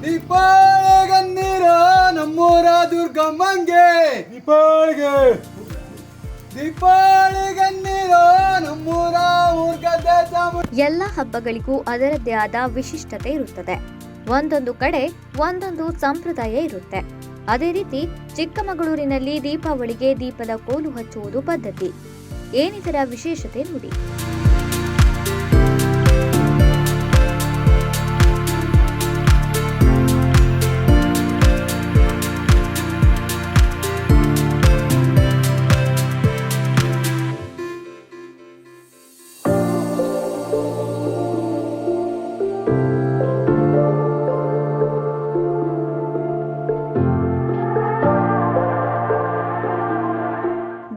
ದೀಪಾವಳಿ ಗನ್ನೀರ ನಮ್ಮೂರ ದುರ್ಗಮ್ಮಂಗೆ ದೀಪಾವಳಿ ಗನ್ನೀರ ನಮ್ಮೂರ ಊರ್ಗದ್ದೆ ಎಲ್ಲ ಹಬ್ಬಗಳಿಗೂ ಅದರದ್ದೇ ಆದ ವಿಶಿಷ್ಟತೆ ಇರುತ್ತದೆ. ಒಂದೊಂದು ಕಡೆ ಒಂದೊಂದು ಸಂಪ್ರದಾಯ ಇರುತ್ತೆ. ಅದೇ ರೀತಿ ಚಿಕ್ಕಮಗಳೂರಿನಲ್ಲಿ ದೀಪಾವಳಿಗೆ ದೀಪದ ಕೋಲು ಹಚ್ಚುವುದು ಪದ್ಧತಿ. ಏನಿದರ ವಿಶೇಷತೆ ನೋಡಿ.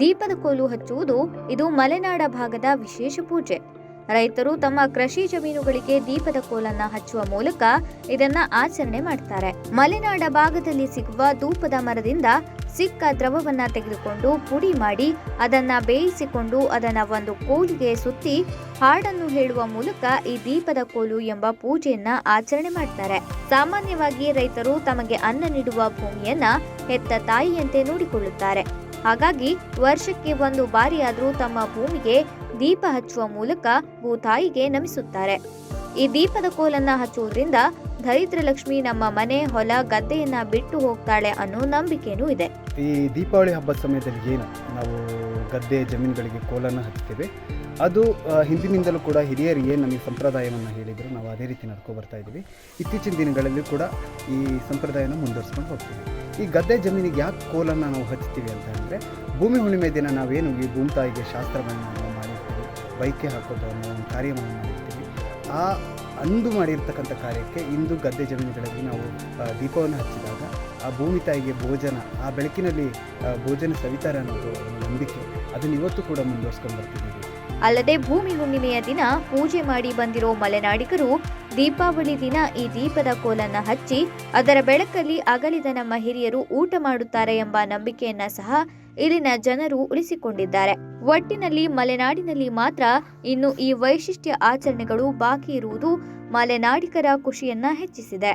ದೀಪದ ಕೋಲು ಹಚ್ಚುವುದು ಇದು ಮಲೆನಾಡ ಭಾಗದ ವಿಶೇಷ ಪೂಜೆ. ರೈತರು ತಮ್ಮ ಕೃಷಿ ಜಮೀನುಗಳಿಗೆ ದೀಪದ ಕೋಲನ್ನ ಹಚ್ಚುವ ಮೂಲಕ ಇದನ್ನ ಆಚರಣೆ ಮಾಡ್ತಾರೆ. ಮಲೆನಾಡ ಭಾಗದಲ್ಲಿ ಸಿಗುವ ಧೂಪದ ಮರದಿಂದ ಸಿಕ್ಕ ದ್ರವವನ್ನ ತೆಗೆದುಕೊಂಡು ಪುಡಿ ಮಾಡಿ ಅದನ್ನ ಬೇಯಿಸಿಕೊಂಡು ಅದನ್ನ ಒಂದು ಕೋಲಿಗೆ ಸುತ್ತಿ ಹಾಡನ್ನು ಹೇಳುವ ಮೂಲಕ ಈ ದೀಪದ ಕೋಲು ಎಂಬ ಪೂಜೆಯನ್ನ ಆಚರಣೆ ಮಾಡ್ತಾರೆ. ಸಾಮಾನ್ಯವಾಗಿ ರೈತರು ತಮಗೆ ಅನ್ನ ನೀಡುವ ಭೂಮಿಯನ್ನ ಹೆತ್ತ ತಾಯಿಯಂತೆ ನೋಡಿಕೊಳ್ಳುತ್ತಾರೆ. ಹಾಗಾಗಿ ವರ್ಷಕ್ಕೆ ಒಂದು ಬಾರಿಯಾದರೂ ತಮ್ಮ ಭೂಮಿಗೆ ದೀಪ ಹಚ್ಚುವ ಮೂಲಕ ಭೂತಾಯಿಗೆ ನಮಿಸುತ್ತಾರೆ. ಈ ದೀಪದ ಕೋಲನ್ನ ಹಚ್ಚುವುದರಿಂದ ದರಿದ್ರ ಲಕ್ಷ್ಮಿ ನಮ್ಮ ಮನೆ ಹೊಲ ಗದ್ದೆಯನ್ನ ಬಿಟ್ಟು ಹೋಗ್ತಾಳೆ ಅನ್ನೋ ನಂಬಿಕೆನೂ ಇದೆ. ಈ ದೀಪಾವಳಿ ಹಬ್ಬದ ಸಮಯದಲ್ಲಿ ಏನು ನಾವು ಗದ್ದೆ ಜಮೀನುಗಳಿಗೆ ಕೋಲನ್ನು ಹಚ್ತೇವೆ, ಅದು ಹಿಂದಿನಿಂದಲೂ ಕೂಡ ಹಿರಿಯರು ಏನು ನಮಗೆ ಸಂಪ್ರದಾಯವನ್ನು ಹೇಳಿದರು, ನಾವು ಅದೇ ರೀತಿ ನಡ್ಕೊ ಬರ್ತಾ ಇದ್ದೀವಿ. ಇತ್ತೀಚಿನ ದಿನಗಳಲ್ಲಿ ಕೂಡ ಈ ಸಂಪ್ರದಾಯನ ಮುಂದುವರಿಸ್ಕೊಂಡು ಹೋಗ್ತೀವಿ. ಈ ಗದ್ದೆ ಜಮೀನಿಗೆ ಯಾಕೆ ಕೋಲನ್ನು ನಾವು ಹಚ್ತೀವಿ ಅಂತ ಅಂದರೆ, ಭೂಮಿ ಹುಣ್ಣಿಮೆ ದಿನ ನಾವೇನು ಈ ಭೂಮಿತಾಯಿಗೆ ಶಾಸ್ತ್ರವನ್ನು ನಾವು ಮಾಡಿರ್ತೀವಿ, ಬೈಕೆ ಹಾಕೋದು ಅನ್ನೋ ಒಂದು ಕಾರ್ಯವನ್ನು ಮಾಡಿರ್ತೀವಿ. ಆ ಅಂದು ಮಾಡಿರ್ತಕ್ಕಂಥ ಕಾರ್ಯಕ್ಕೆ ಇಂದು ಗದ್ದೆ ಜಮೀನುಗಳಲ್ಲಿ ನಾವು ದೀಪವನ್ನು ಹಚ್ಚಿದಾಗ ಆ ಭೂಮಿ ತಾಯಿಗೆ ಭೋಜನ, ಆ ಬೆಳಕಿನಲ್ಲಿ ಭೋಜನ ಸವಿತಾರೆ ಅನ್ನೋದು ನಂಬಿಕೆ. ಅದನ್ನು ಇವತ್ತು ಕೂಡ ಮುಂದುವರ್ಸ್ಕೊಂಡು ಬರ್ತಿದ್ದೀವಿ. ಅಲ್ಲದೆ ಭೂಮಿ ಹುಣ್ಣಿಮೆಯ ದಿನ ಪೂಜೆ ಮಾಡಿ ಬಂದಿರೋ ಮಲೆನಾಡಿಗರು ದೀಪಾವಳಿ ದಿನ ಈ ದೀಪದ ಕೋಲನ್ನ ಹಚ್ಚಿ ಅದರ ಬೆಳಕಲ್ಲಿ ಅಗಲಿದ ನಮ್ಮ ಹಿರಿಯರು ಊಟ ಮಾಡುತ್ತಾರೆ ಎಂಬ ನಂಬಿಕೆಯನ್ನ ಸಹ ಇಲ್ಲಿನ ಜನರು ಉಳಿಸಿಕೊಂಡಿದ್ದಾರೆ. ಒಟ್ಟಿನಲ್ಲಿ ಮಲೆನಾಡಿನಲ್ಲಿ ಮಾತ್ರ ಇನ್ನು ಈ ವೈಶಿಷ್ಟ್ಯ ಆಚರಣೆಗಳು ಬಾಕಿ ಇರುವುದು ಮಲೆನಾಡಿಗರ ಖುಷಿಯನ್ನ ಹೆಚ್ಚಿಸಿದೆ.